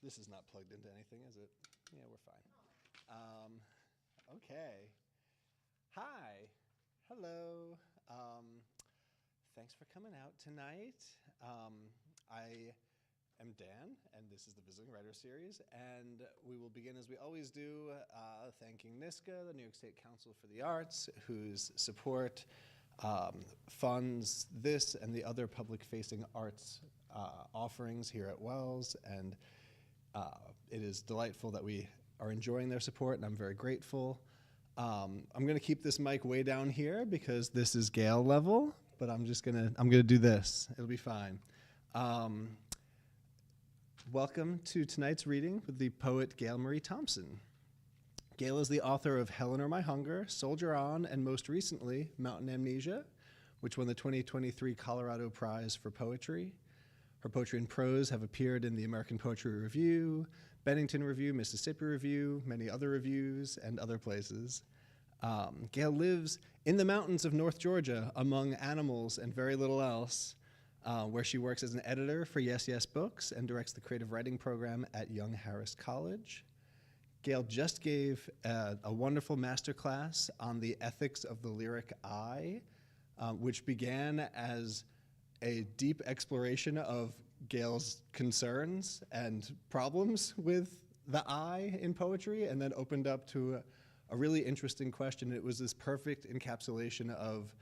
This is not plugged into anything, is it? Yeah, we're fine. Okay. Hi. Hello. Thanks for coming out tonight. I am Dan, and this is the Visiting Writer Series, and we will begin as we always do, thanking NISCA, the New York State Council for the Arts, whose support funds this and the other public-facing arts offerings here at Wells, and it is delightful that we are enjoying their support, and I'm very grateful. I'm gonna keep this mic way down here because this is Gale level, but I'm gonna do this. It'll be fine. Welcome to tonight's reading with the poet Gale Marie Thompson. Gale is the author of Helen or My Hunger, Soldier On, and most recently, Mountain Amnesia, which won the 2023 Colorado Prize for Poetry. Her poetry and prose have appeared in the American Poetry Review, Bennington Review, Mississippi Review, many other reviews, and other places. Gale lives in the mountains of North Georgia among animals and very little else, where she works as an editor for Yes Yes Books and directs the creative writing program at Young Harris College. Gale just gave a wonderful masterclass on the ethics of the lyric I, which began as a deep exploration of Gale's concerns and problems with the I in poetry, and then opened up to a really interesting question. It was this perfect encapsulation of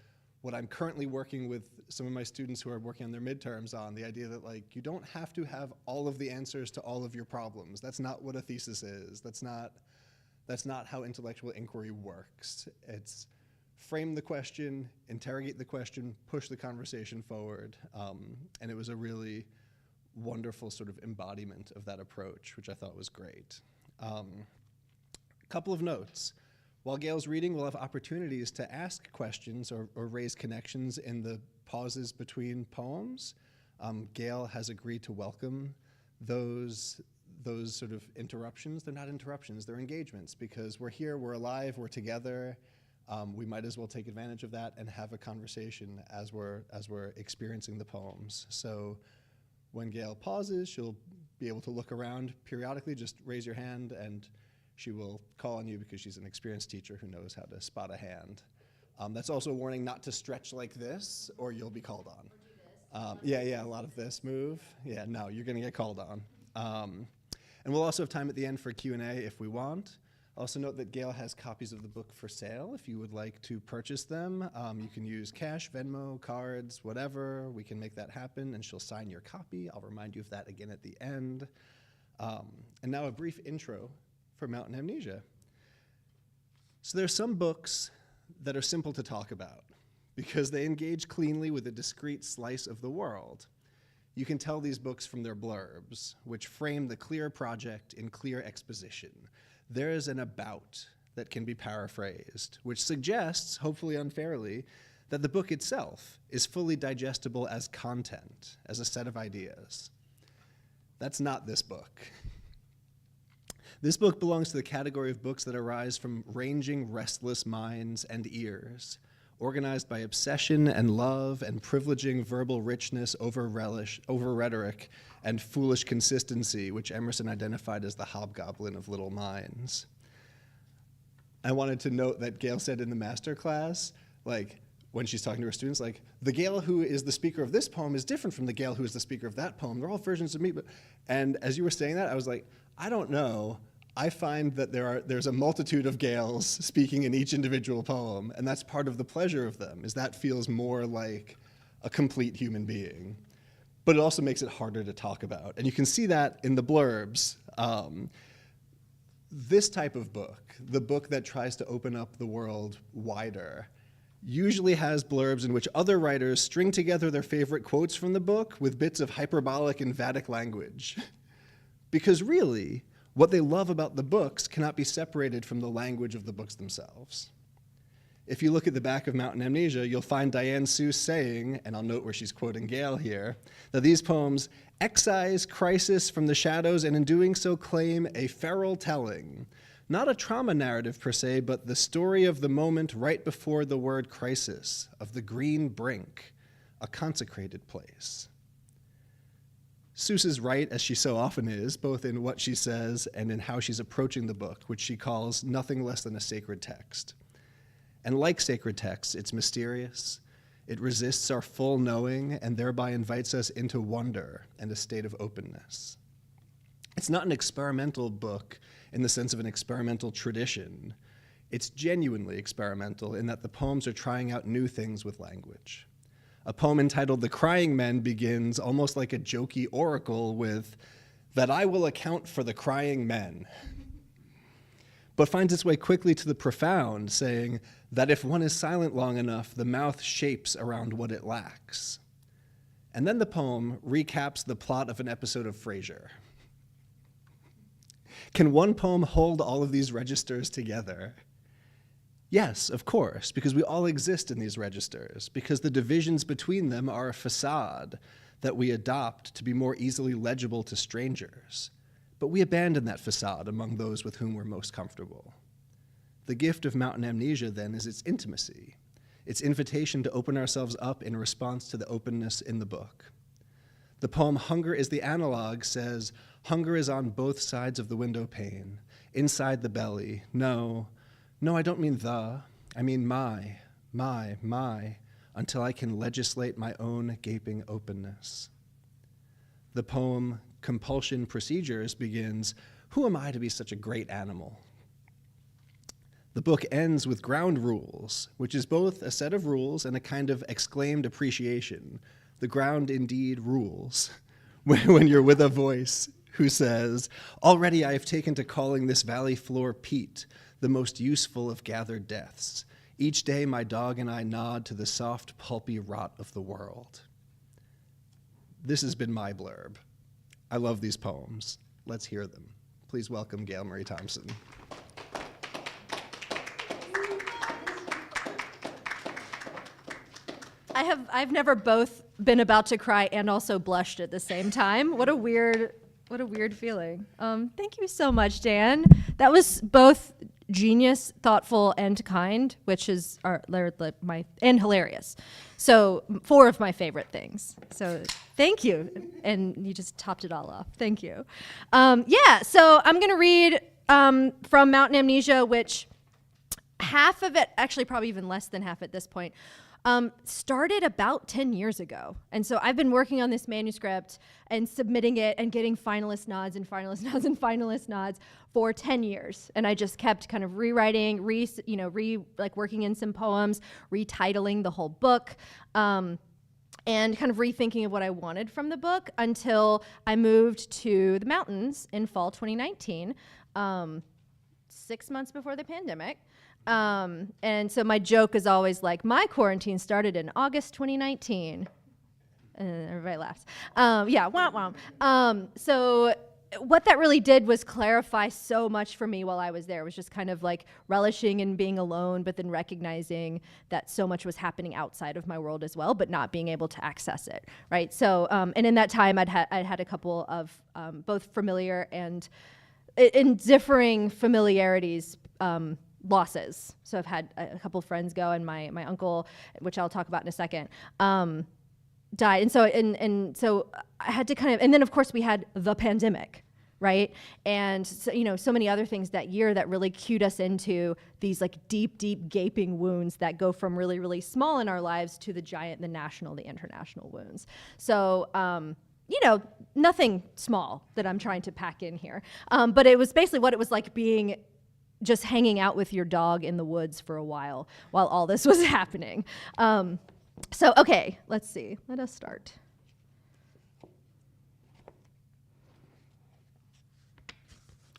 what I'm currently working with some of my students who are working on their midterms on, the idea that, like, you don't have to have all of the answers to all of your problems. That's not what a thesis is. That's not how intellectual inquiry works. It's frame the question, interrogate the question, push the conversation forward. And it was a really wonderful sort of embodiment of that approach, which I thought was great. A couple of notes. While Gale's reading, we'll have opportunities to ask questions or raise connections in the pauses between poems. Gale has agreed to welcome those sort of interruptions. They're not interruptions, they're engagements, because we're here, we're alive, we're together. We might as well take advantage of that and have a conversation as we're experiencing the poems. So when Gale pauses, she'll be able to look around periodically, just raise your hand, and she will call on you because she's an experienced teacher who knows how to spot a hand. That's also a warning not to stretch like this, or you'll be called on. Or do this. Yeah, a lot of this move. Yeah, no, you're gonna get called on. And we'll also have time at the end for Q&A if we want. Also note that Gale has copies of the book for sale. If you would like to purchase them, you can use cash, Venmo, cards, whatever. We can make that happen, and she'll sign your copy. I'll remind you of that again at the end. And now a brief intro for Mountain Amnesia. So there's some books that are simple to talk about because they engage cleanly with a discrete slice of the world. You can tell these books from their blurbs, which frame the clear project in clear exposition. There is an about that can be paraphrased, which suggests, hopefully unfairly, that the book itself is fully digestible as content, as a set of ideas. That's not this book. This book belongs to the category of books that arise from ranging restless minds and ears, organized by obsession and love and privileging verbal richness over rhetoric and foolish consistency, which Emerson identified as the hobgoblin of little minds. I wanted to note that Gale said in the master class, like, when she's talking to her students, like, the Gale who is the speaker of this poem is different from the Gale who is the speaker of that poem. They're all versions of me. And as you were saying that, I was like, I don't know. I find that there's a multitude of Gales speaking in each individual poem, and that's part of the pleasure of them, is that feels more like a complete human being. But it also makes it harder to talk about. And you can see that in the blurbs. This type of book, the book that tries to open up the world wider, usually has blurbs in which other writers string together their favorite quotes from the book with bits of hyperbolic and Vedic language. Because really, what they love about the books cannot be separated from the language of the books themselves. If you look at the back of Mountain Amnesia, you'll find Diane Seuss saying, and I'll note where she's quoting Gale here, that these poems excise crisis from the shadows and in doing so claim a feral telling. Not a trauma narrative per se, but the story of the moment right before the word crisis, of the green brink, a consecrated place. Seuss is right, as she so often is, both in what she says and in how she's approaching the book, which she calls nothing less than a sacred text. And like sacred texts, it's mysterious, it resists our full knowing, and thereby invites us into wonder and a state of openness. It's not an experimental book in the sense of an experimental tradition. It's genuinely experimental in that the poems are trying out new things with language. A poem entitled The Crying Men begins almost like a jokey oracle with, "that I will account for the crying men," but finds its way quickly to the profound, saying that if one is silent long enough, the mouth shapes around what it lacks. And then the poem recaps the plot of an episode of Frasier. Can one poem hold all of these registers together? Yes, of course, because we all exist in these registers, because the divisions between them are a facade that we adopt to be more easily legible to strangers. But we abandon that facade among those with whom we're most comfortable. The gift of Mountain Amnesia, then, is its intimacy, its invitation to open ourselves up in response to the openness in the book. The poem Hunger is the Analog says, hunger is on both sides of the window pane, inside the belly. No, I don't mean the, I mean my, until I can legislate my own gaping openness. The poem Compulsion Procedures begins, who am I to be such a great animal? The book ends with ground rules, which is both a set of rules and a kind of exclaimed appreciation. The ground indeed rules. When you're with a voice who says, already I have taken to calling this valley floor peat, the most useful of gathered deaths. Each day my dog and I nod to the soft, pulpy rot of the world. This has been my blurb. I love these poems. Let's hear them. Please welcome Gale Marie Thompson. I've never both been about to cry and also blushed at the same time. What a weird feeling. Thank you so much, Dan. That was both genius, thoughtful, and kind, which is and hilarious. So 4 of my favorite things. So thank you, and you just topped it all off. Thank you. So I'm gonna read from Mountain Amnesia, which half of it, actually probably even less than half at this point, started about 10 years ago. And so I've been working on this manuscript and submitting it and getting finalist nods and finalist nods and finalist nods for 10 years. And I just kept kind of rewriting, working in some poems, retitling the whole book, and kind of rethinking of what I wanted from the book until I moved to the mountains in fall 2019, 6 months before the pandemic. And so my joke is always like, my quarantine started in August 2019. And everybody laughs. So what that really did was clarify so much for me while I was there. It was just kind of like relishing in being alone, but then recognizing that so much was happening outside of my world as well, but not being able to access it, right? So, and in that time, I'd had a couple of both familiar and in differing familiarities, losses. So I've had a couple friends go, and my uncle, which I'll talk about in a second, died. And so I had to kind of, and then of course we had the pandemic, right? And so, so many other things that year that really cued us into these like deep, deep gaping wounds that go from really, really small in our lives to the giant, the national, the international wounds. So, nothing small that I'm trying to pack in here. But it was basically what it was like being just hanging out with your dog in the woods for a while all this was happening. Okay, let's see. Let us start.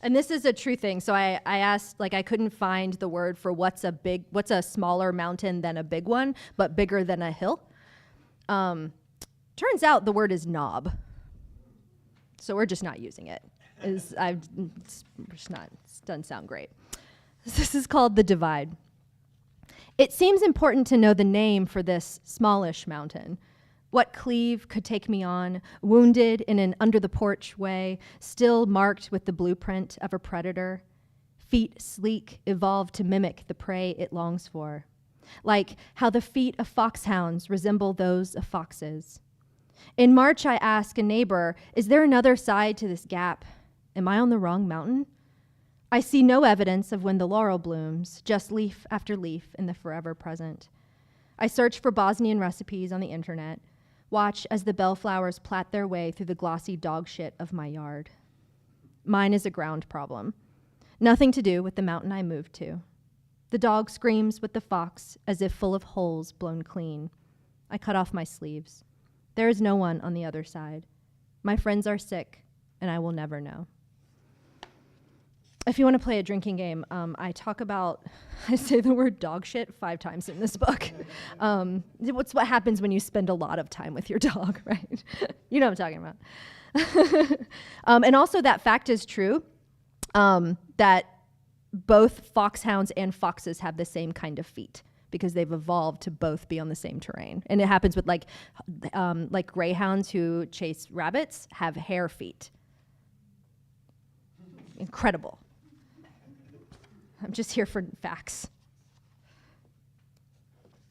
And this is a true thing. So I asked, I couldn't find the word for what's a smaller mountain than a big one, but bigger than a hill. Turns out the word is knob. So we're just not using it. It doesn't sound great. This is called The Divide. It seems important to know the name for this smallish mountain. What cleave could take me on, wounded in an under-the-porch way, still marked with the blueprint of a predator, feet sleek, evolved to mimic the prey it longs for, like how the feet of foxhounds resemble those of foxes. In March, I ask a neighbor, is there another side to this gap? Am I on the wrong mountain? I see no evidence of when the laurel blooms, just leaf after leaf in the forever present. I search for Bosnian recipes on the internet, watch as the bellflowers plait their way through the glossy dog shit of my yard. Mine is a ground problem. Nothing to do with the mountain I moved to. The dog screams with the fox as if full of holes blown clean. I cut off my sleeves. There is no one on the other side. My friends are sick, and I will never know. If you want to play a drinking game, I say the word dog shit 5 times in this book. What's what happens when you spend a lot of time with your dog, right? You know what I'm talking about. And also that fact is true, that both foxhounds and foxes have the same kind of feet because they've evolved to both be on the same terrain. And it happens with like greyhounds who chase rabbits have hare feet. Incredible. I'm just here for facts.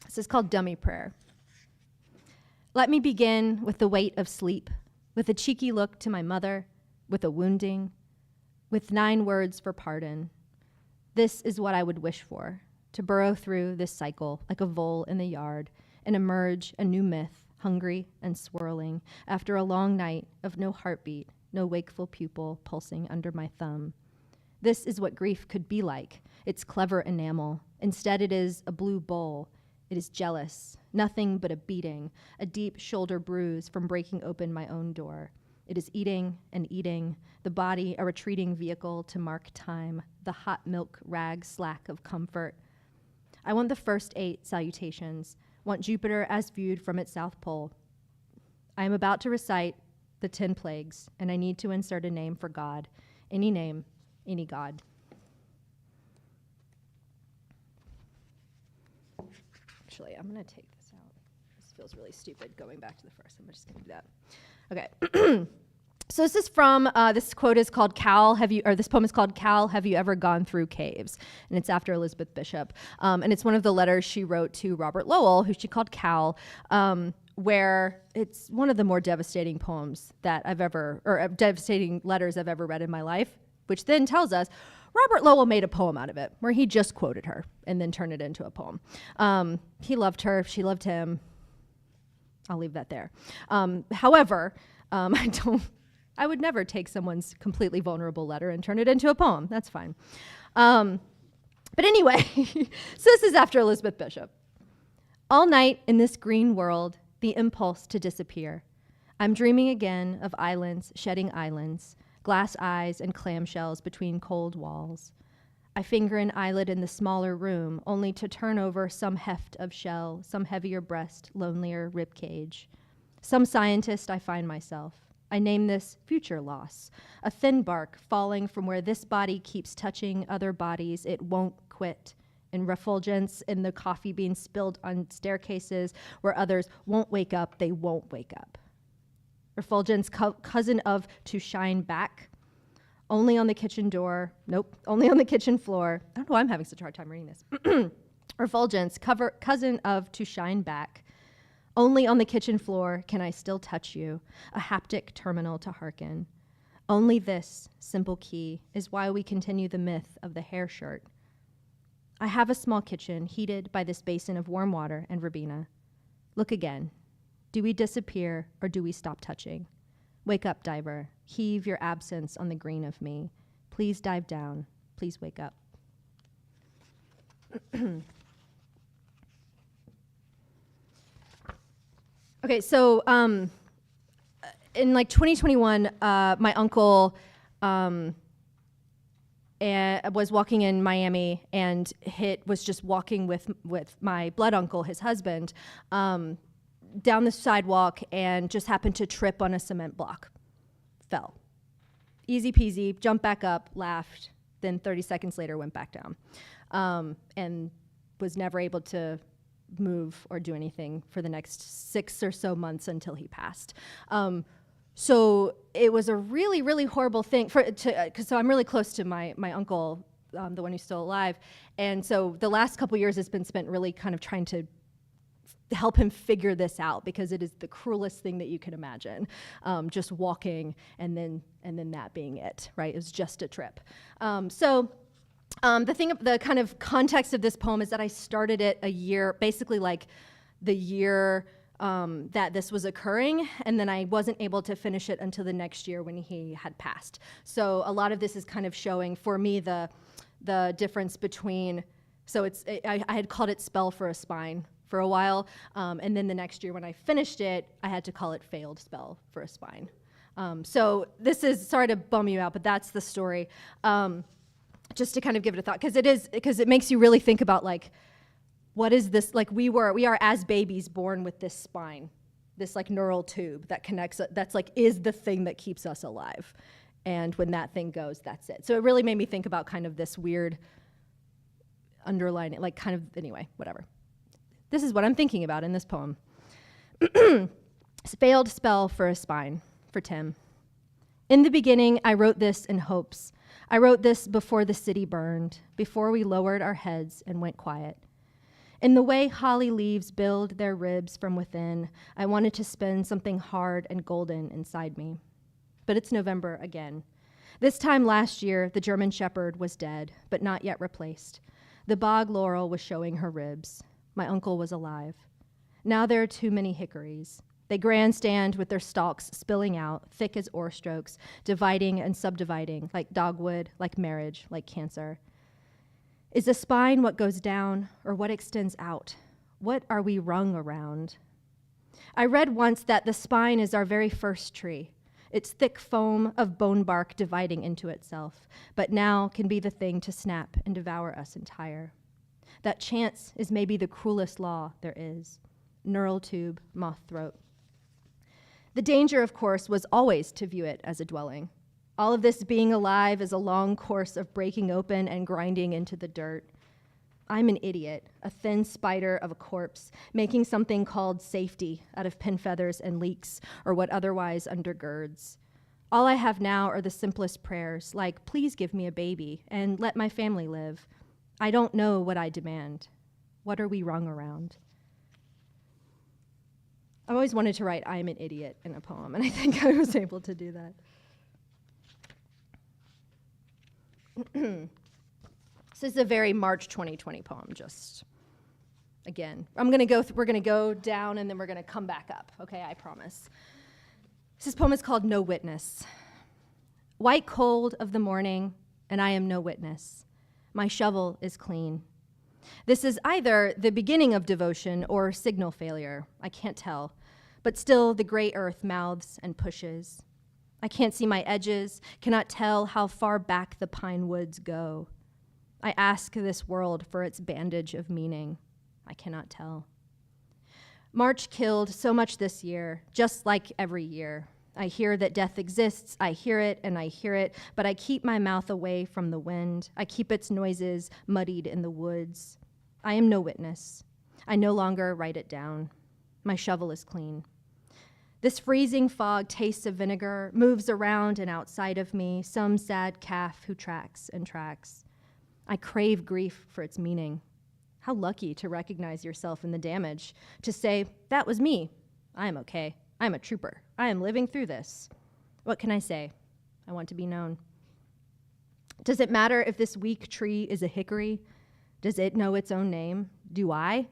This is called Dummy Prayer. Let me begin with the weight of sleep, with a cheeky look to my mother, with a wounding, with 9 words for pardon. This is what I would wish for, to burrow through this cycle like a vole in the yard and emerge a new myth, hungry and swirling, after a long night of no heartbeat, no wakeful pupil pulsing under my thumb. This is what grief could be like, its clever enamel. Instead, it is a blue bowl. It is jealous, nothing but a beating, a deep shoulder bruise from breaking open my own door. It is eating and eating, the body a retreating vehicle to mark time, the hot milk rag slack of comfort. I want the first 8 salutations, want Jupiter as viewed from its south pole. I am about to recite the 10 plagues, and I need to insert a name for God, any name, any God. Actually, I'm going to take this out. This feels really stupid going back to the first. I'm just going to do that. Okay. So this is from, this quote is called this poem is called Cal, Have You Ever Gone Through Caves? And it's after Elizabeth Bishop. And it's one of the letters she wrote to Robert Lowell, who she called Cal, where it's one of the more devastating poems that devastating letters I've ever read in my life, which then tells us Robert Lowell made a poem out of it, where he just quoted her and then turned it into a poem. He loved her, she loved him. I'll leave that there. However, I would never take someone's completely vulnerable letter and turn it into a poem. That's fine. But anyway, so this is after Elizabeth Bishop. All night in this green world, the impulse to disappear. I'm dreaming again of islands shedding islands, glass eyes and clamshells between cold walls. I finger an eyelid in the smaller room, only to turn over some heft of shell, some heavier breast, lonelier rib cage. Some scientist I find myself. I name this future loss, a thin bark falling from where this body keeps touching other bodies it won't quit, in refulgence in the coffee beans spilled on staircases where others won't wake up, they won't wake up. Refulgence cousin of to shine back, only on the kitchen door, only on the kitchen floor. I don't know why I'm having such a hard time reading this. Refulgence, cousin of to shine back. Only on the kitchen floor can I still touch you, a haptic terminal to hearken. Only this simple key is why we continue the myth of the hair shirt. I have a small kitchen heated by this basin of warm water and verbena. Look again. Do we disappear or do we stop touching? Wake up, diver. Heave your absence on the green of me. Please dive down. Please wake up. Okay, so in like 2021, my uncle was walking in Miami and was just walking with my blood uncle, his husband, down the sidewalk and just happened to trip on a cement block. Fell. Easy peasy, jumped back up, laughed, then 30 seconds later went back down. And was never able to move or do anything for the next 6 or so months until he passed. So it was a really, really horrible thing so I'm really close to my uncle, the one who's still alive. And so the last couple years has been spent really kind of trying to help him figure this out, because it is the cruelest thing that you can imagine. Just walking and then that being it, right? It was just a trip. The kind of context of this poem is that I started it a year, basically like the year that this was occurring, and then I wasn't able to finish it until the next year when he had passed. So a lot of this is kind of showing for me the difference between, I had called it Spell for a Spine for a while, and then the next year when I finished it, I had to call it Failed Spell for a Spine. So this is, sorry to bum you out, but that's the story. Just to kind of give it a thought, because it makes you really think about, like, what is this? Like, we are as babies born with this spine, this like neural tube that connects, that's like is the thing that keeps us alive. And when that thing goes, that's it. So it really made me think about kind of this weird underlying, like kind of, anyway, whatever. This is what I'm thinking about in this poem. Failed Spell for a Spine, for Tim. In the beginning, I wrote this in hopes. I wrote this before the city burned, before we lowered our heads and went quiet. In the way holly leaves build their ribs from within, I wanted to spin something hard and golden inside me. But it's November again. This time last year, the German shepherd was dead, but not yet replaced. The bog laurel was showing her ribs. My uncle was alive. Now there are too many hickories. They grandstand with their stalks spilling out, thick as oar strokes, dividing and subdividing, like dogwood, like marriage, like cancer. Is the spine what goes down, or what extends out? What are we rung around? I read once that the spine is our very first tree, its thick foam of bone bark dividing into itself, but now can be the thing to snap and devour us entire. That chance is maybe the cruelest law there is. Neural tube, moth throat. The danger, of course, was always to view it as a dwelling. All of this being alive is a long course of breaking open and grinding into the dirt. I'm an idiot, a thin spider of a corpse, making something called safety out of pin feathers and leeks, or what otherwise undergirds. All I have now are the simplest prayers, like, please give me a baby and let my family live. I don't know what I demand. What are we rung around? I've always wanted to write I am an idiot in a poem, and I think I was able to do that. This is a very March 2020 poem, just, again. We're gonna go down and then we're gonna come back up, okay, I promise. This poem is called No Witness. White cold of the morning, and I am no witness. My shovel is clean. This is either the beginning of devotion or signal failure. I can't tell. But still, the gray earth mouths and pushes. I can't see my edges, cannot tell how far back the pine woods go. I ask this world for its bandage of meaning. I cannot tell. March killed so much this year, just like every year. I hear that death exists, I hear it, but I keep my mouth away from the wind. I keep its noises muddied in the woods. I am no witness. I no longer write it down. My shovel is clean. This freezing fog tastes of vinegar, moves around and outside of me, some sad calf who tracks and tracks. I crave grief for its meaning. How lucky to recognize yourself in the damage, to say, that was me. I am okay. I am a trooper. I am living through this. What can I say? I want to be known. Does it matter if this weak tree is a hickory? Does it know its own name? Do I?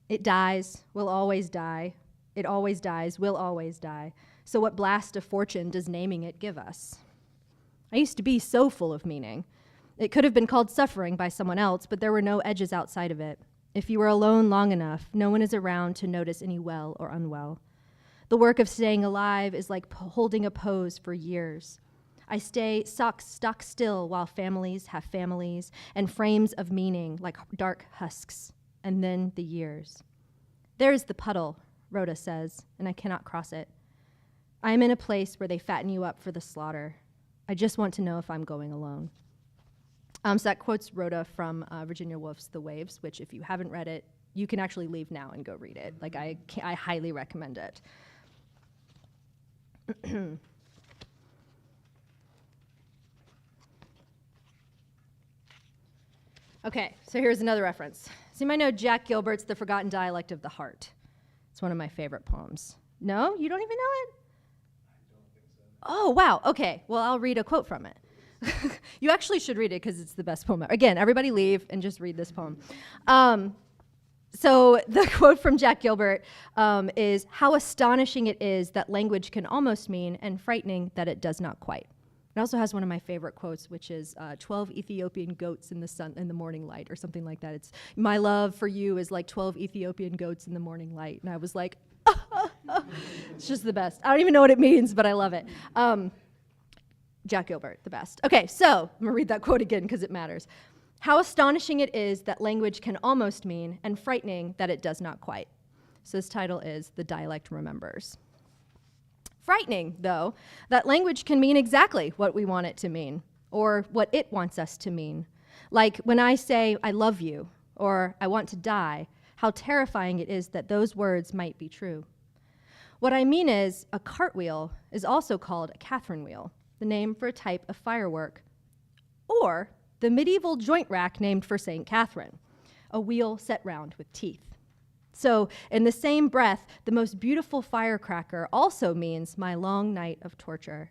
It dies, will always die. It always dies, will always die. So what blast of fortune does naming it give us? I used to be so full of meaning. It could have been called suffering by someone else, but there were no edges outside of it. If you were alone long enough, no one is around to notice any well or unwell. The work of staying alive is like holding a pose for years. I stay stock still while families have families and frames of meaning like dark husks, and then the years. There is the puddle, Rhoda says, and I cannot cross it. I am in a place where they fatten you up for the slaughter. I just want to know if I'm going alone. So that quotes Rhoda from Virginia Woolf's The Waves, which if you haven't read it, you can actually leave now and go read it. Like I highly recommend it. Okay, so here's another reference. So you might know Jack Gilbert's The Forgotten Dialect of the Heart. It's one of my favorite poems. No? You don't even know it? Oh, wow. Okay. Well, I'll read a quote from it. You actually should read it because it's the best poem ever. Again, everybody leave and just read this poem. So the quote from Jack Gilbert is, "How astonishing it is that language can almost mean, and frightening that it does not quite." It also has one of my favorite quotes, which is 12 Ethiopian goats in the sun in the morning light, or something like that. It's, "My love for you is like 12 Ethiopian goats in the morning light." And I was like, it's just the best. I don't even know what it means, but I love it. Jack Gilbert, the best. Okay, so I'm gonna read that quote again because it matters. "How astonishing it is that language can almost mean, and frightening that it does not quite." So this title is "The Dialect Remembers." Frightening, though, that language can mean exactly what we want it to mean, or what it wants us to mean. Like when I say, "I love you," or "I want to die," how terrifying it is that those words might be true. What I mean is, a cartwheel is also called a Catherine wheel, the name for a type of firework, or the medieval joint rack named for St. Catherine, a wheel set round with teeth. So, in the same breath, the most beautiful firecracker also means my long night of torture.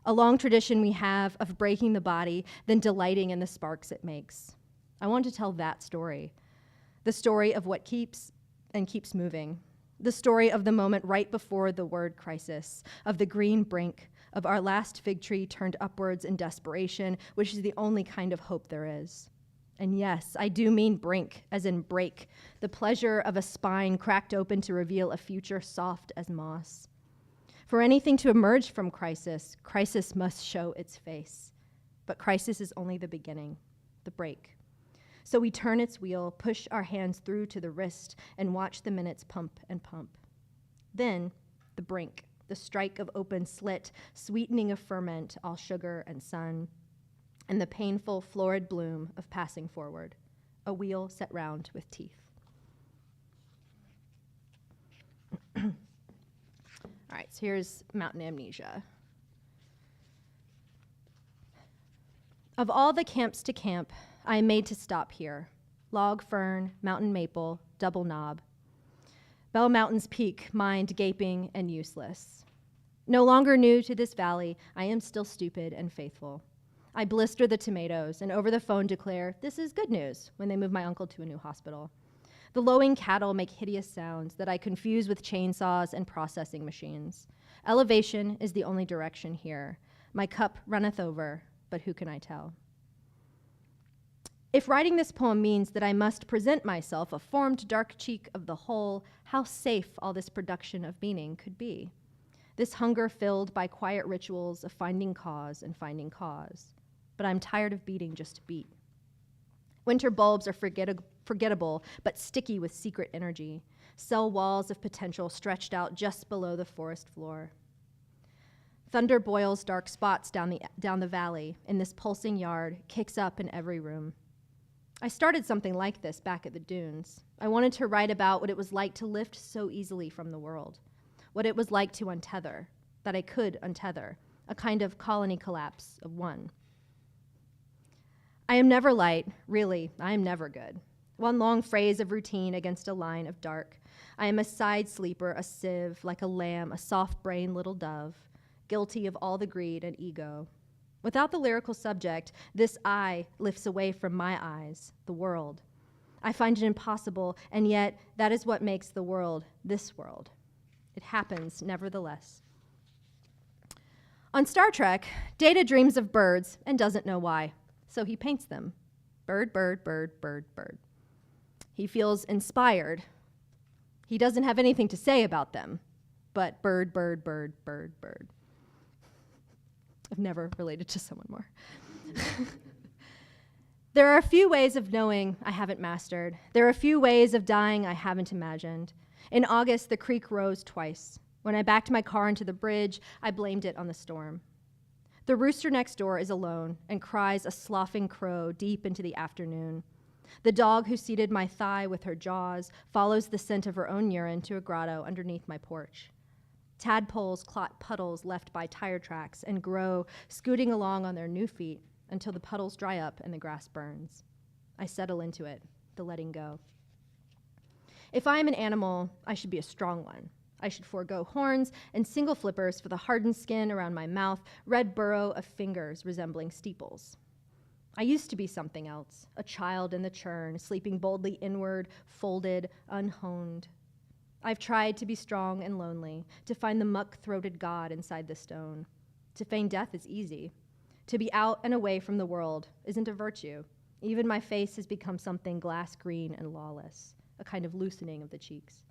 A long tradition we have of breaking the body, then delighting in the sparks it makes. I want to tell that story. The story of what keeps and keeps moving. The story of the moment right before the word crisis, of the green brink, of our last fig tree turned upwards in desperation, which is the only kind of hope there is. And yes, I do mean brink, as in break, the pleasure of a spine cracked open to reveal a future soft as moss. For anything to emerge from crisis, crisis must show its face. But crisis is only the beginning, the break. So we turn its wheel, push our hands through to the wrist, and watch the minutes pump and pump. Then, the brink, the strike of open slit, sweetening of ferment, all sugar and sun, and the painful, florid bloom of passing forward, a wheel set round with teeth. All right, so here's Mountain Amnesia. Of all the camps to camp, I am made to stop here. Log fern, mountain maple, double knob. Bell Mountain's peak, mind gaping and useless. No longer new to this valley, I am still stupid and faithful. I blister the tomatoes and over the phone declare, this is good news, when they move my uncle to a new hospital. The lowing cattle make hideous sounds that I confuse with chainsaws and processing machines. Elevation is the only direction here. My cup runneth over, but who can I tell? If writing this poem means that I must present myself a formed dark cheek of the whole, how safe all this production of meaning could be. This hunger filled by quiet rituals of finding cause and finding cause. But I'm tired of beating just to beat. Winter bulbs are forgettable, but sticky with secret energy. Cell walls of potential stretched out just below the forest floor. Thunder boils dark spots down the valley in this pulsing yard, kicks up in every room. I started something like this back at the dunes. I wanted to write about what it was like to lift so easily from the world, what it was like to untether, that I could untether, a kind of colony collapse of one. I am never light, really, I am never good. One long phrase of routine against a line of dark. I am a side sleeper, a sieve, like a lamb, a soft-brained little dove, guilty of all the greed and ego. Without the lyrical subject, this I lifts away from my eyes, the world. I find it impossible, and yet that is what makes the world this world. It happens, nevertheless. On Star Trek, Data dreams of birds and doesn't know why, so he paints them. Bird, bird, bird, bird, bird. He feels inspired. He doesn't have anything to say about them, but bird, bird, bird, bird, bird. I've never related to someone more. There are a few ways of knowing I haven't mastered. There are a few ways of dying I haven't imagined. In August, the creek rose twice. When I backed my car into the bridge, I blamed it on the storm. The rooster next door is alone and cries a sloughing crow deep into the afternoon. The dog who seated my thigh with her jaws follows the scent of her own urine to a grotto underneath my porch. Tadpoles clot puddles left by tire tracks and grow, scooting along on their new feet until the puddles dry up and the grass burns. I settle into it, the letting go. If I am an animal, I should be a strong one. I should forego horns and single flippers for the hardened skin around my mouth, red burrow of fingers resembling steeples. I used to be something else, a child in the churn, sleeping boldly inward, folded, unhoned. I've tried to be strong and lonely, to find the muck-throated God inside the stone. To feign death is easy. To be out and away from the world isn't a virtue. Even my face has become something glass green and lawless, a kind of loosening of the cheeks.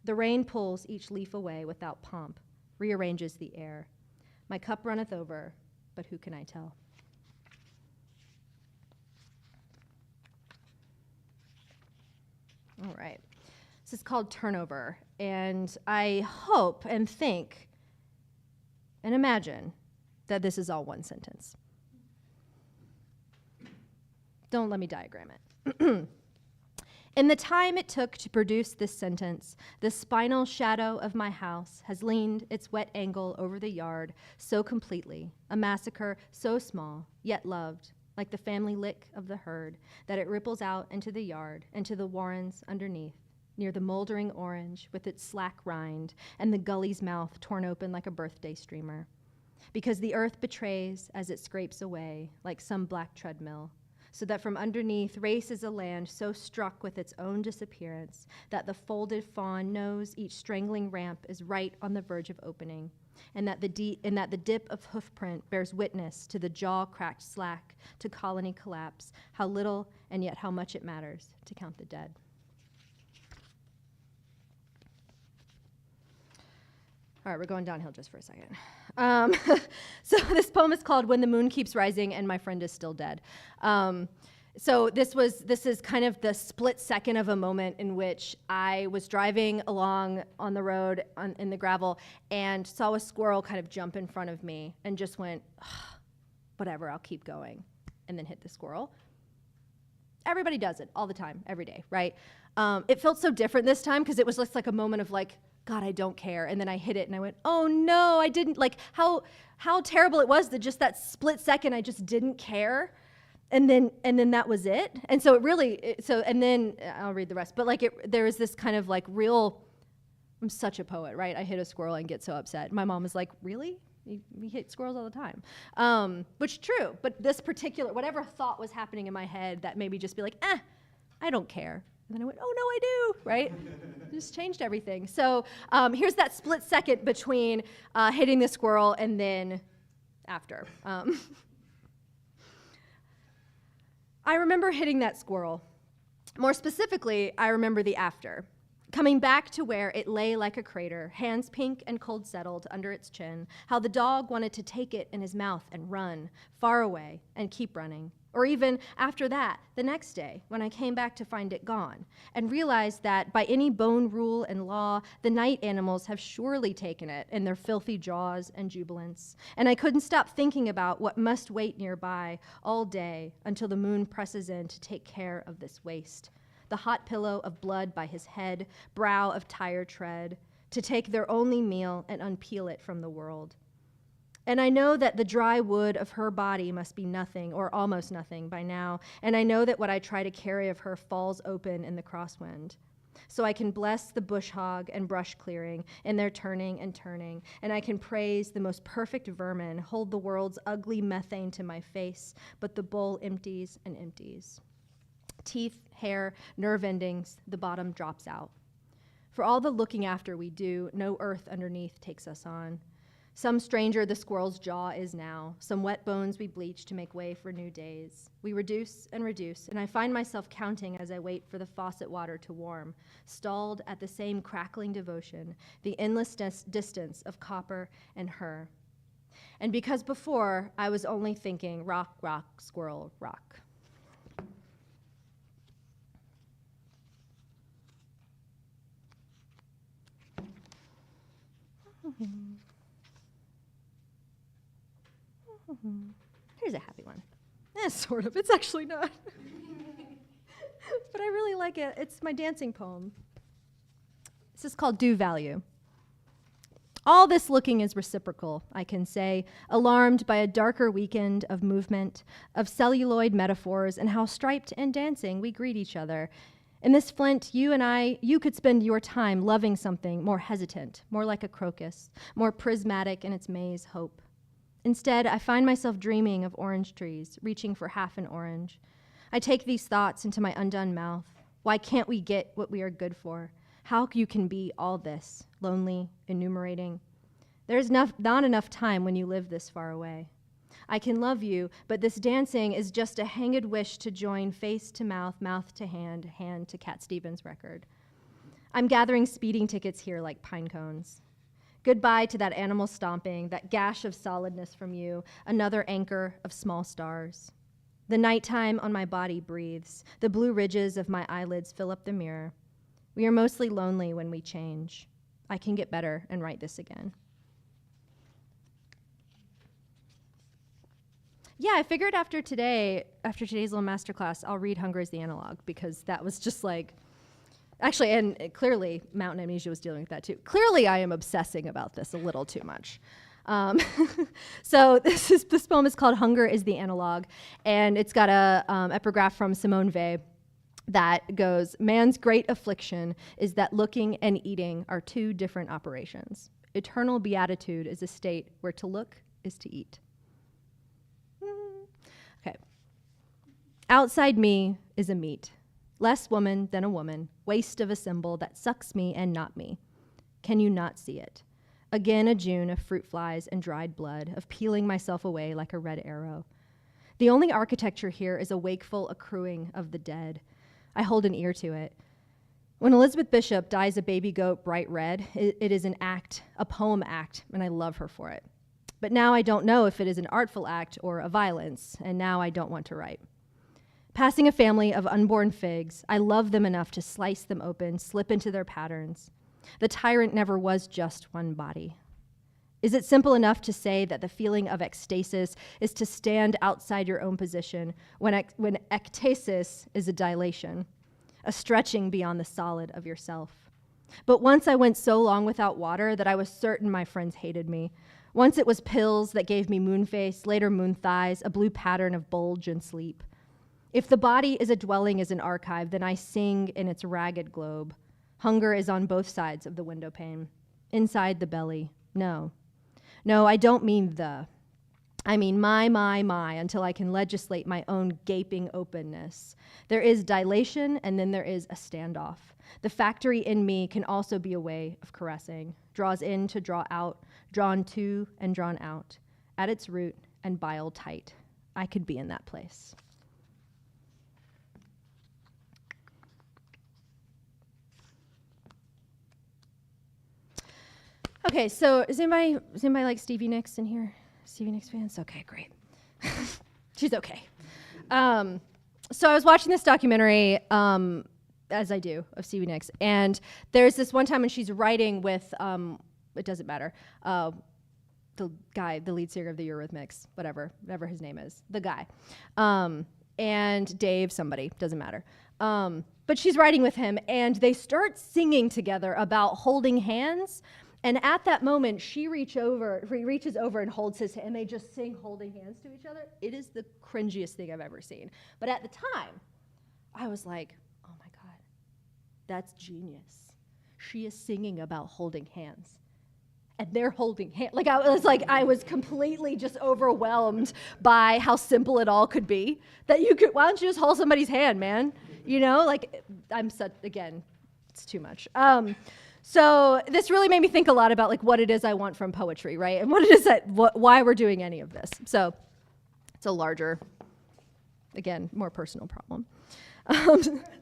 The rain pulls each leaf away without pomp, rearranges the air. My cup runneth over, but who can I tell? All right. This is called Turnover, and I hope and think and imagine that this is all one sentence. Don't let me diagram it. In the time it took to produce this sentence, the spinal shadow of my house has leaned its wet angle over the yard so completely, a massacre so small, yet loved, like the family lick of the herd, that it ripples out into the yard and to the warrens underneath, near the moldering orange with its slack rind and the gully's mouth torn open like a birthday streamer. Because the earth betrays as it scrapes away, like some black treadmill, so that from underneath races a land so struck with its own disappearance that the folded fawn knows each strangling ramp is right on the verge of opening, and that the dip of hoofprint bears witness to the jaw-cracked slack, to colony collapse, how little and yet how much it matters to count the dead. All right, we're going downhill just for a second. So this poem is called When the Moon Keeps Rising and My Friend is Still Dead. So this is kind of the split second of a moment in which I was driving along on the road in the gravel and saw a squirrel kind of jump in front of me and just went, whatever, I'll keep going, and then hit the squirrel. Everybody does it all the time, every day, right? It felt so different this time because it was just like a moment of like, God, I don't care. And then I hit it and I went, oh no, I didn't. Like how terrible it was that just that split second I just didn't care. And then that was it. And so and then I'll read the rest. But like there was this kind of like real, I'm such a poet, right? I hit a squirrel and get so upset. My mom was like, really? We hit squirrels all the time. Which is true. But this particular, whatever thought was happening in my head that made me just be like, I don't care. And then I went, oh, no, I do, right? Just changed everything. So here's that split second between hitting the squirrel and then after. I remember hitting that squirrel. More specifically, I remember the after. Coming back to where it lay like a crater, hands pink and cold settled under its chin, how the dog wanted to take it in his mouth and run far away and keep running. Or even after that, the next day, when I came back to find it gone, and realized that by any bone rule and law, the night animals have surely taken it in their filthy jaws and jubilance. And I couldn't stop thinking about what must wait nearby all day until the moon presses in to take care of this waste. The hot pillow of blood by his head, brow of tired tread, to take their only meal and unpeel it from the world. And I know that the dry wood of her body must be nothing or almost nothing by now, and I know that what I try to carry of her falls open in the crosswind. So I can bless the bush hog and brush clearing in their turning and turning, and I can praise the most perfect vermin, hold the world's ugly methane to my face, but the bowl empties and empties. Teeth, hair, nerve endings, the bottom drops out. For all the looking after we do, no earth underneath takes us on. Some stranger the squirrel's jaw is now, some wet bones we bleach to make way for new days. We reduce, and I find myself counting as I wait for the faucet water to warm, stalled at the same crackling devotion, the endless distance of copper and her. And because before, I was only thinking, rock, rock, squirrel, rock. Here's a happy one. Sort of. It's actually not. But I really like it. It's my dancing poem. This is called Due Value. All this looking is reciprocal, I can say, alarmed by a darker weekend of movement, of celluloid metaphors, and how striped and dancing we greet each other. In this flint, you could spend your time loving something more hesitant, more like a crocus, more prismatic in its maze hope. Instead, I find myself dreaming of orange trees, reaching for half an orange. I take these thoughts into my undone mouth. Why can't we get what we are good for? How you can be all this, lonely, enumerating? There's not enough time when you live this far away. I can love you, but this dancing is just a hanged wish to join face to mouth to hand to Cat Stevens' record. I'm gathering speeding tickets here like pine cones. Goodbye to that animal stomping, that gash of solidness from you, another anchor of small stars. The nighttime on my body breathes. The blue ridges of my eyelids fill up the mirror. We are mostly lonely when we change. I can get better and write this again. Yeah, I figured after today's little masterclass, I'll read Hunger is the Analog, because that was just like, actually, and clearly Mountain Amnesia was dealing with that too. Clearly I am obsessing about this a little too much. So this poem is called Hunger is the Analog, and it's got a epigraph from Simone Weil that goes, man's great affliction is that looking and eating are two different operations. Eternal beatitude is a state where to look is to eat. Okay. Outside me is a meat, less woman than a woman, waste of a symbol that sucks me and not me. Can you not see it? Again, a June of fruit flies and dried blood, of peeling myself away like a red arrow. The only architecture here is a wakeful accruing of the dead. I hold an ear to it. When Elizabeth Bishop dyes a baby goat bright red, it is an act, a poem act, and I love her for it. But now I don't know if it is an artful act or a violence, and now I don't want to write. Passing a family of unborn figs, I love them enough to slice them open, slip into their patterns. The tyrant never was just one body. Is it simple enough to say that the feeling of ecstasis is to stand outside your own position when ectasis is a dilation, a stretching beyond the solid of yourself? But once I went so long without water that I was certain my friends hated me. Once it was pills that gave me moon face, later moon thighs, a blue pattern of bulge and sleep. If the body is a dwelling as an archive, then I sing in its ragged globe. Hunger is on both sides of the window pane. Inside the belly, no. No, I don't mean the. I mean my, until I can legislate my own gaping openness. There is dilation, and then there is a standoff. The factory in me can also be a way of caressing. Draws in to draw out, drawn to and drawn out. At its root and bile tight. I could be in that place. Okay, so is anybody like Stevie Nicks in here? Stevie Nicks fans? Okay, great. She's okay. So I was watching this documentary, as I do, of Stevie Nicks, and there's this one time when she's writing with, it doesn't matter, the guy, the lead singer of the Eurythmics, whatever his name is, the guy, and Dave, somebody, doesn't matter. But she's writing with him, and they start singing together about holding hands. And at that moment, he reaches over and holds his hand, and they just sing holding hands to each other. It is the cringiest thing I've ever seen. But at the time, I was like, oh my God, that's genius. She is singing about holding hands. And they're holding hands. I was completely just overwhelmed by how simple it all could be. That why don't you just hold somebody's hand, man? You know, again, it's too much. So this really made me think a lot about what it is I want from poetry, right? And what it is why we're doing any of this. So it's a larger, again, more personal problem.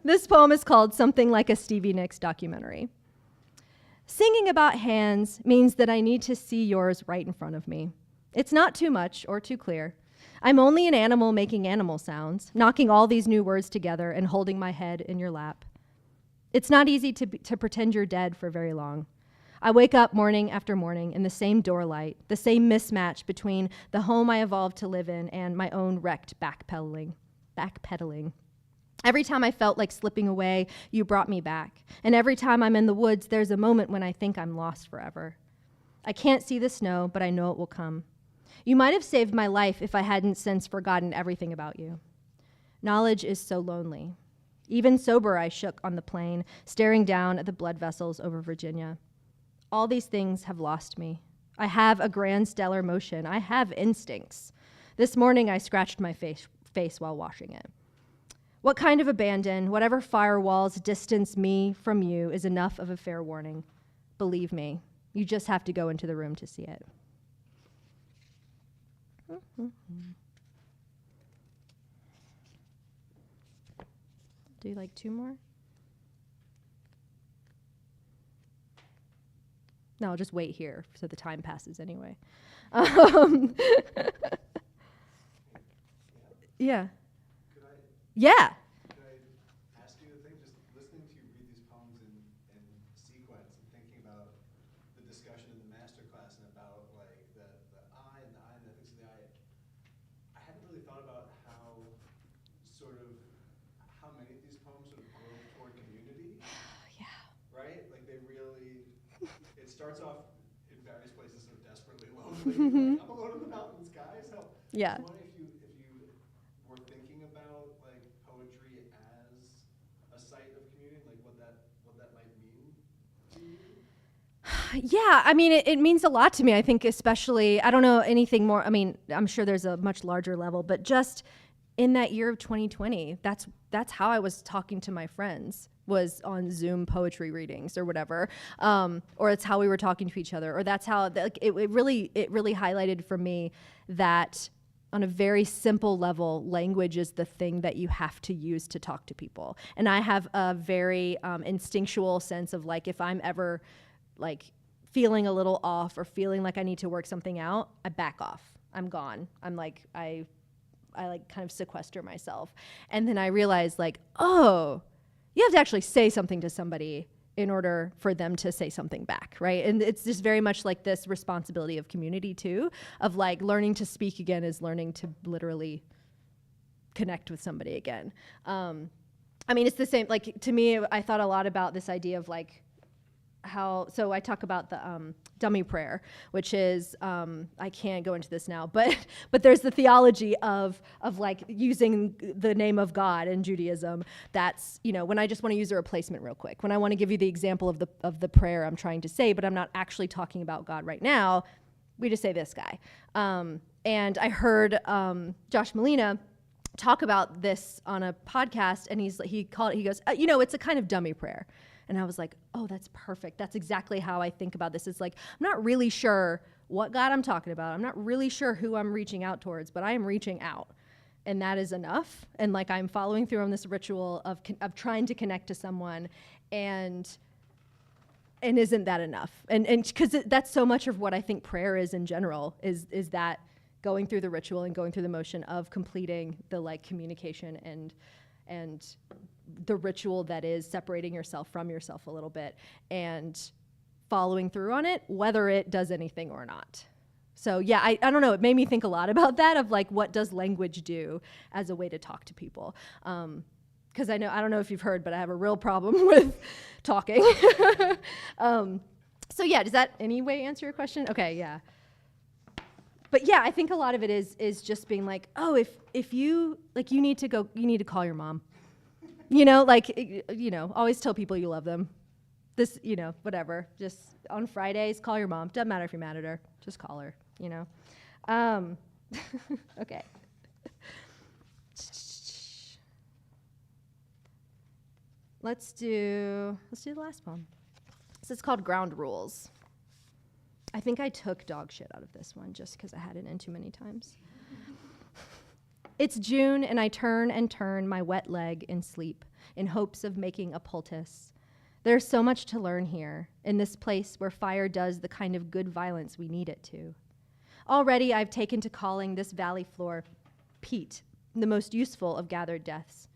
This poem is called Something Like a Stevie Nicks Documentary. Singing about hands means that I need to see yours right in front of me. It's not too much or too clear. I'm only an animal making animal sounds, knocking all these new words together and holding my head in your lap. It's not easy to pretend you're dead for very long. I wake up morning after morning in the same door light, the same mismatch between the home I evolved to live in and my own wrecked backpedaling. Every time I felt like slipping away, you brought me back. And every time I'm in the woods, there's a moment when I think I'm lost forever. I can't see the snow, but I know it will come. You might have saved my life if I hadn't since forgotten everything about you. Knowledge is so lonely. Even sober, I shook on the plain, staring down at the blood vessels over Virginia. All these things have lost me. I have a grand stellar motion. I have instincts. This morning, I scratched my face while washing it. What kind of abandon, whatever firewalls distance me from you, is enough of a fair warning. Believe me, you just have to go into the room to see it. Do you like 2 more? No, I'll just wait here so the time passes anyway. Yeah. Yeah. Could I ask you a thing? Just listening to you read these poems in sequence and thinking about the discussion in the master class and about like the I and the ethics of the I. I hadn't really thought about how many of these poems sort of grow toward community. Yeah. Right? Like they really. It starts off in various places sort of desperately lonely. Like, I'm alone in the mountains, guys. Help. Yeah. So if you were thinking about like poetry as a site of community, like what that might mean to you? Yeah, I mean, it means a lot to me. I think especially, I don't know anything more. I mean, I'm sure there's a much larger level, but just in that year of 2020, that's how I was talking to my friends, was on Zoom poetry readings or whatever, or it's how we were talking to each other, or that's how it really highlighted for me that on a very simple level, language is the thing that you have to use to talk to people. And I have a very instinctual sense of like, if I'm ever like feeling a little off or feeling like I need to work something out, I back off. I'm gone. I'm like, I like kind of sequester myself. And then I realized like, oh, you have to actually say something to somebody in order for them to say something back, right? And it's just very much like this responsibility of community too, of like learning to speak again is learning to literally connect with somebody again. I mean, it's the same, like to me, I thought a lot about this idea of like so I talk about the dummy prayer, which is, I can't go into this now, but there's the theology of like using the name of God in Judaism. That's, when I just want to use a replacement real quick, when I want to give you the example of the prayer I'm trying to say, but I'm not actually talking about God right now, we just say this guy. And I heard Josh Molina talk about this on a podcast, and he goes, it's a kind of dummy prayer. And I was like, oh, that's perfect. That's exactly how I think about this. It's like, I'm not really sure what God I'm talking about. I'm not really sure who I'm reaching out towards, but I am reaching out. And that is enough. And like, I'm following through on this ritual of trying to connect to someone. And isn't that enough? And because that's so much of what I think prayer is in general, is that going through the ritual and going through the motion of completing the like communication and the ritual that is separating yourself from yourself a little bit and following through on it, whether it does anything or not. So yeah, I don't know. It made me think a lot about that, of like, what does language do as a way to talk to people? Because I don't know if you've heard, but I have a real problem with talking. So yeah, does that anyway answer your question? Okay, yeah. But yeah, I think a lot of it is just being like, oh, if you need to call your mom. Always tell people you love them. This, whatever. Just on Fridays, call your mom. Doesn't matter if you're mad at her. Just call her, Okay. Let's do the last poem. So it's called Ground Rules. I think I took dog shit out of this one just because I had it in too many times. It's June, and I turn and turn my wet leg in sleep in hopes of making a poultice. There's so much to learn here, in this place where fire does the kind of good violence we need it to. Already I've taken to calling this valley floor peat, the most useful of gathered deaths.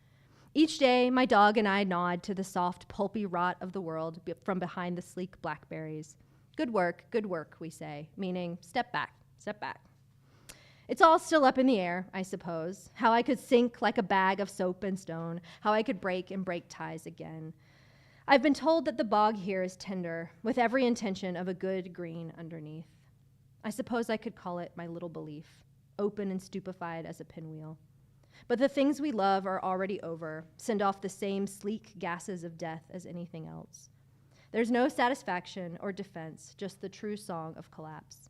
Each day, my dog and I nod to the soft, pulpy rot of the world from behind the sleek blackberries. Good work, we say, meaning step back, step back. It's all still up in the air, I suppose, how I could sink like a bag of soap and stone, how I could break and break ties again. I've been told that the bog here is tender, with every intention of a good green underneath. I suppose I could call it my little belief, open and stupefied as a pinwheel. But the things we love are already over, send off the same sleek gases of death as anything else. There's no satisfaction or defense, just the true song of collapse.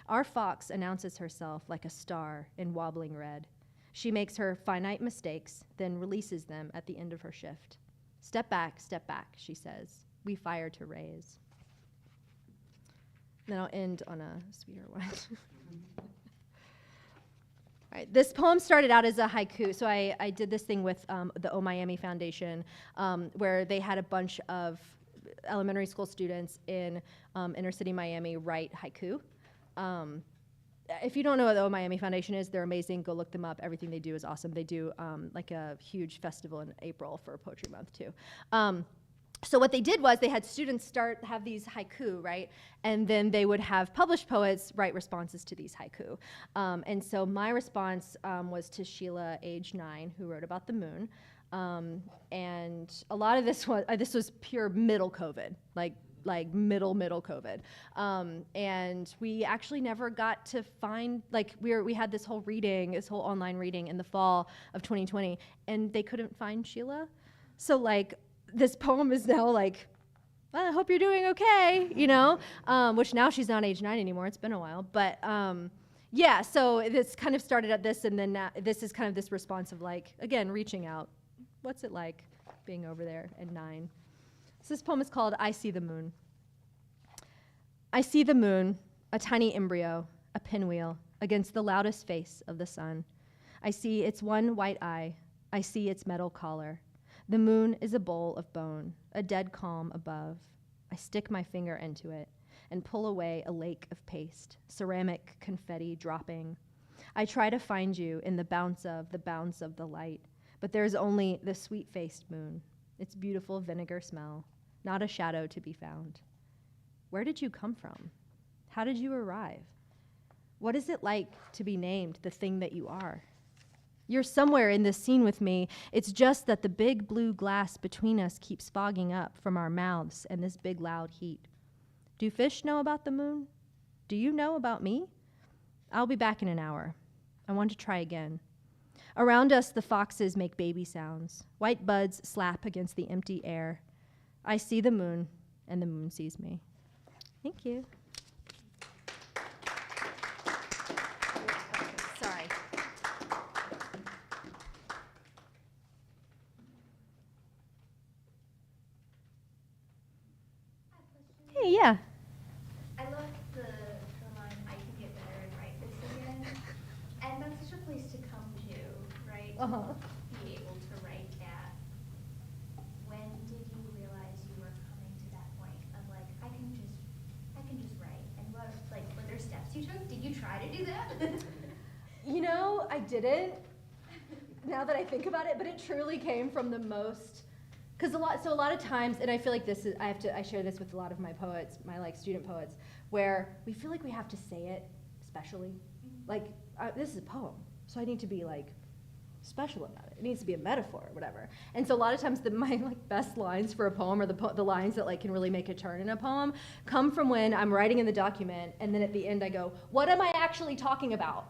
Our fox announces herself like a star in wobbling red. She makes her finite mistakes, then releases them at the end of her shift. Step back, she says. We fire to raise. Then I'll end on a sweeter one. All right, this poem started out as a haiku. So I did this thing with the O Miami Foundation, where they had a bunch of elementary school students in inner city Miami write haiku. If you don't know what the O Miami Foundation is, they're amazing. Go look them up. Everything they do is awesome. They do like a huge festival in April for Poetry Month too. So what they did was they had students have these haiku, right? And then they would have published poets write responses to these haiku. And so my response was to Sheila, age 9, who wrote about the moon. And a lot of this was pure middle COVID, like middle COVID. And we actually never got to find, we had this whole online reading in the fall of 2020, and they couldn't find Sheila. So this poem is now well, I hope you're doing okay, which now she's not age 9 anymore. It's been a while. But yeah, so this kind of started at this, and then now this is kind of this response of again, reaching out. What's it like being over there at 9? So this poem is called I See the Moon. I see the moon, a tiny embryo, a pinwheel, against the loudest face of the sun. I see its one white eye. I see its metal collar. The moon is a bowl of bone, a dead calm above. I stick my finger into it and pull away a lake of paste, ceramic confetti dropping. I try to find you in the bounce of the light, but there's only the sweet-faced moon, its beautiful vinegar smell, not a shadow to be found. Where did you come from? How did you arrive? What is it like to be named the thing that you are? You're somewhere in this scene with me. It's just that the big blue glass between us keeps fogging up from our mouths and this big loud heat. Do fish know about the moon? Do you know about me? I'll be back in an hour. I want to try again. Around us, the foxes make baby sounds. White buds slap against the empty air. I see the moon, and the moon sees me. Thank you. Sorry. Hey, yeah. I love the line, I can get better and write this again. And that's such a place to come to, right? Uh-huh. Be able to write that. When did you realize you were coming to that point of I can just write? And were there steps you took? Did you try to do that? I didn't, now that I think about it, but it truly came from the most, because a lot of times, and I feel like I share this with a lot of my poets, my student poets, where we feel like we have to say it specially. This is a poem, so I need to be special about it. It needs to be a metaphor or whatever. And so a lot of times my best lines for a poem, or the lines that can really make a turn in a poem, come from when I'm writing in the document, and then at the end I go, what am I actually talking about?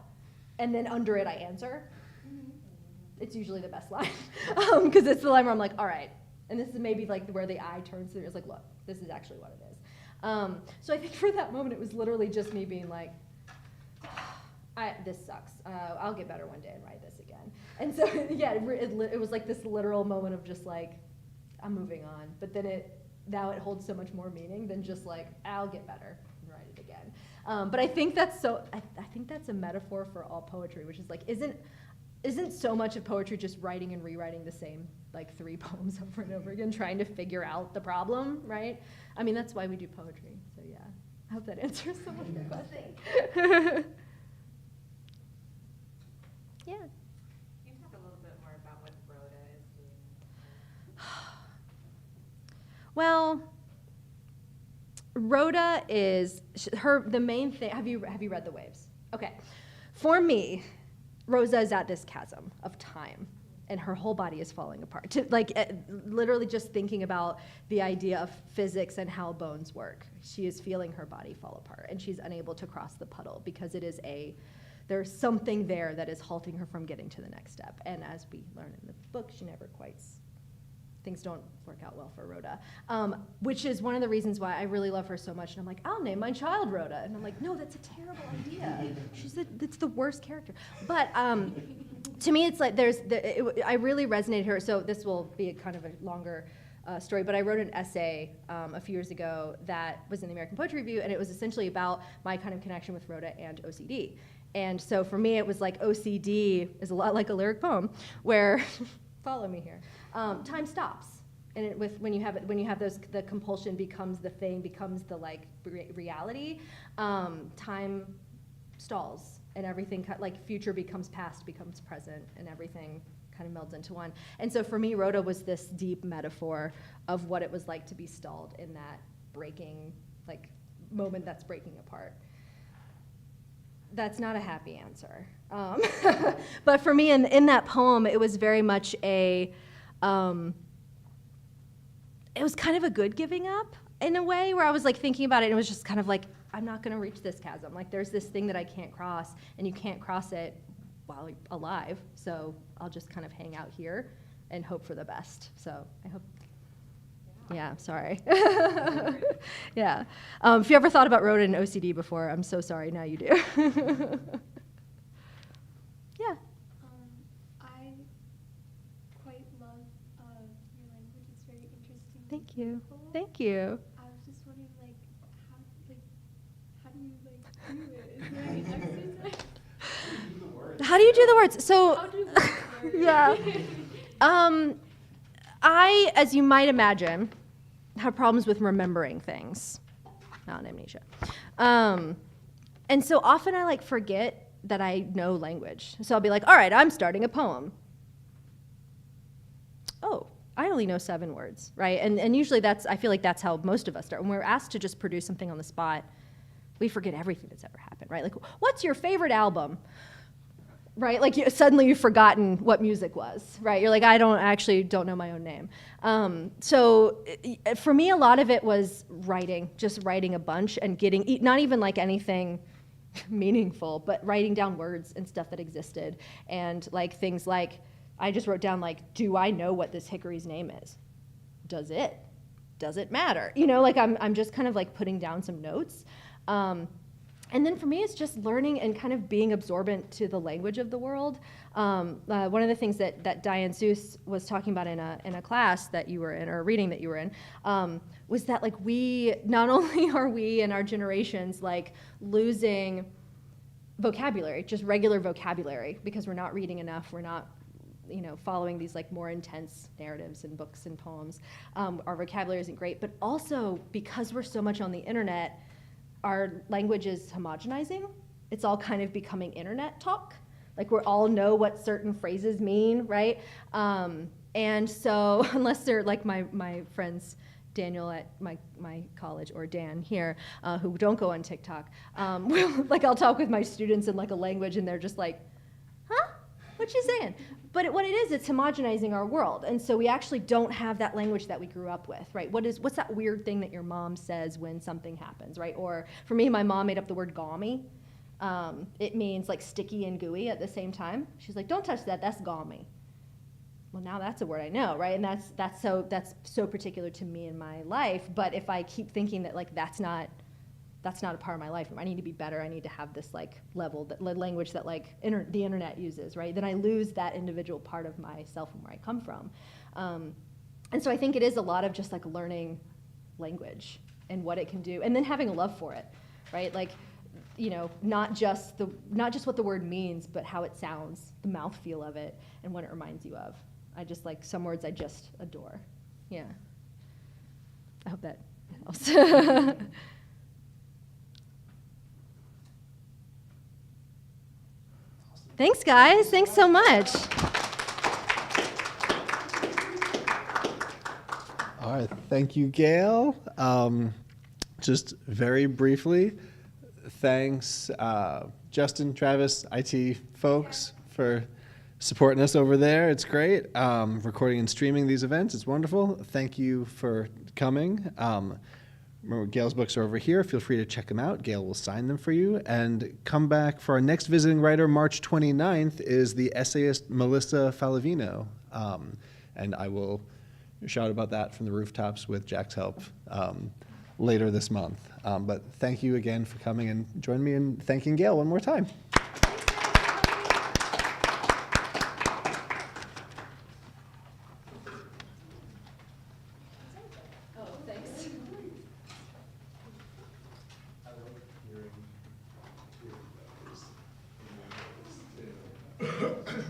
And then under it I answer. It's usually the best line, because it's the line where I'm all right. And this is maybe where the eye turns through. It's look, this is actually what it is. So I think for that moment it was literally just me being this sucks. I'll get better one day and write this again. And so yeah, it was this literal moment of just I'm moving on. But then now it holds so much more meaning than just I'll get better and write it again. But I think that's I think that's a metaphor for all poetry, which is isn't so much of poetry just writing and rewriting the same 3 poems over and over again, trying to figure out the problem, right? I mean, that's why we do poetry. So yeah, I hope that answers some of your question. Yeah. Can you talk a little bit more about what Rhoda is doing? Well, Rhoda is the main thing. Have you read The Waves? Okay. For me, Rosa is at this chasm of time, and her whole body is falling apart. Literally just thinking about the idea of physics and how bones work. She is feeling her body fall apart, and she's unable to cross the puddle because it is a there's something there that is halting her from getting to the next step. And as we learn in the book, she never quite, things don't work out well for Rhoda, which is one of the reasons why I really love her so much. And I'm like, I'll name my child Rhoda. And I'm like, no, that's a terrible idea. That's the worst character. But to me, it's like I really resonated her. So this will be a kind of a longer story, but I wrote an essay a few years ago that was in the American Poetry Review, and it was essentially about my kind of connection with Rhoda and OCD. And so for me, it was like OCD is a lot like a lyric poem, where follow me here. Time stops, and when you have those, the compulsion becomes the thing, becomes the like reality. Time stalls, and everything like future becomes past, becomes present, and everything kind of melds into one. And so for me, Rhoda was this deep metaphor of what it was like to be stalled in that breaking, like moment that's breaking apart. That's not a happy answer. But for me, in that poem, it was very much it was kind of a good giving up in a way, where I was like thinking about it, and it was just kind of like, I'm not gonna reach this chasm. Like there's this thing that I can't cross, and you can't cross it while alive, so I'll just kind of hang out here and hope for the best. So I hope, yeah, sorry. Yeah. If you ever thought about Rhoda and OCD before, I'm so sorry, now you do. Yeah. I quite love your language. It's very interesting. Thank you. Beautiful. Thank you. I was just wondering, how do you do it? Is there any exercise? How do you do the words? So, How do words work? yeah. I, as you might imagine, have problems with remembering things. Not amnesia. And so often I like forget that I know language. So I'll be like, all right, I'm starting a poem. Oh, I only know 7 words, right? And usually I feel like that's how most of us start. When we're asked to just produce something on the spot, we forget everything that's ever happened, right? Like, what's your favorite album? Right, like suddenly you've forgotten what music was, right? You're like, I don't know my own name. So for me, a lot of it was writing, just writing a bunch and getting, not even like anything meaningful, but writing down words and stuff that existed. And like things like, I just wrote down like, do I know what this hickory's name is? Does it matter? You know, like I'm just kind of like putting down some notes. And then for me, it's just learning and kind of being absorbent to the language of the world. One of the things that Diane Seuss was talking about in a class that you were in, or a reading that you were in, was that like not only are we in our generations like losing vocabulary, just regular vocabulary, because we're not reading enough, we're not following these like more intense narratives and books and poems. Our vocabulary isn't great, but also because we're so much on the internet, our language is homogenizing. It's all kind of becoming internet talk. Like we all know what certain phrases mean, right? And so unless they're like my friends Daniel at my college or Dan here, who don't go on TikTok, like I'll talk with my students in like a language and they're just like, huh? What you saying? But what it is, it's homogenizing our world. And so we actually don't have that language that we grew up with, right? What's that weird thing that your mom says when something happens, right? Or for me, my mom made up the word gaumy. It means like sticky and gooey at the same time. She's like, don't touch that, that's gaumy. Well, now that's a word I know, right? And that's so particular to me in my life. But if I keep thinking that like that's not a part of my life, I need to be better, I need to have this like level, that language that like the internet uses, right? Then I lose that individual part of myself and where I come from. And so I think it is a lot of just like learning language and what it can do, and then having a love for it, right? Like, not just what the word means, but how it sounds, the mouthfeel of it, and what it reminds you of. I just like some words I just adore. Yeah. I hope that helps. Thanks, guys. Thanks so much. All right, thank you, Gale. Just very briefly, thanks, Justin, Travis, IT folks, for supporting us over there. It's great. Recording and streaming these events, it's wonderful. Thank you for coming. Remember, Gale's books are over here. Feel free to check them out. Gale will sign them for you. And come back for our next visiting writer, March 29th, is the essayist Melissa Falavino. And I will shout about that from the rooftops with Jack's help later this month. But thank you again for coming, and join me in thanking Gale one more time. I like hearing your voice.